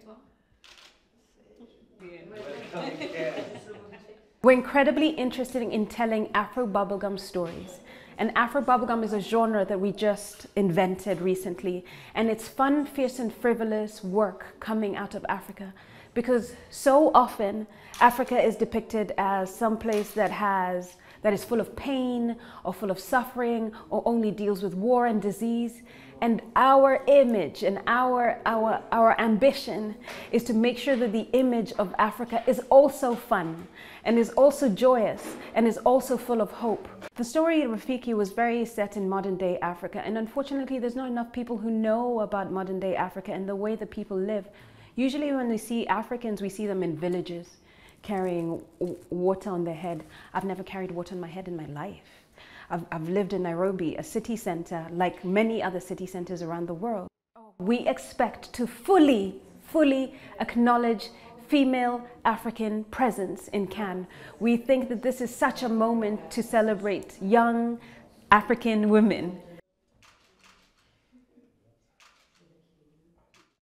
toi? We're incredibly interested in telling Afro bubblegum stories. And Afro bubblegum is a genre that we just invented recently. And it's fun, fierce, and frivolous work coming out of Africa. Because so often, Africa is depicted as some place that is full of pain, or full of suffering, or only deals with war and disease. And our image and our ambition is to make sure that the image of Africa is also fun, and is also joyous, and is also full of hope. The story of Rafiki was very set in modern day Africa, and unfortunately there's not enough people who know about modern day Africa and the way that people live. Usually when we see Africans, we see them in villages carrying water on their head. I've never carried water on my head in my life. I've lived in Nairobi, a city center, like many other city centers around the world. We expect to fully acknowledge female African presence in Cannes. We think that this is such a moment to celebrate young African women.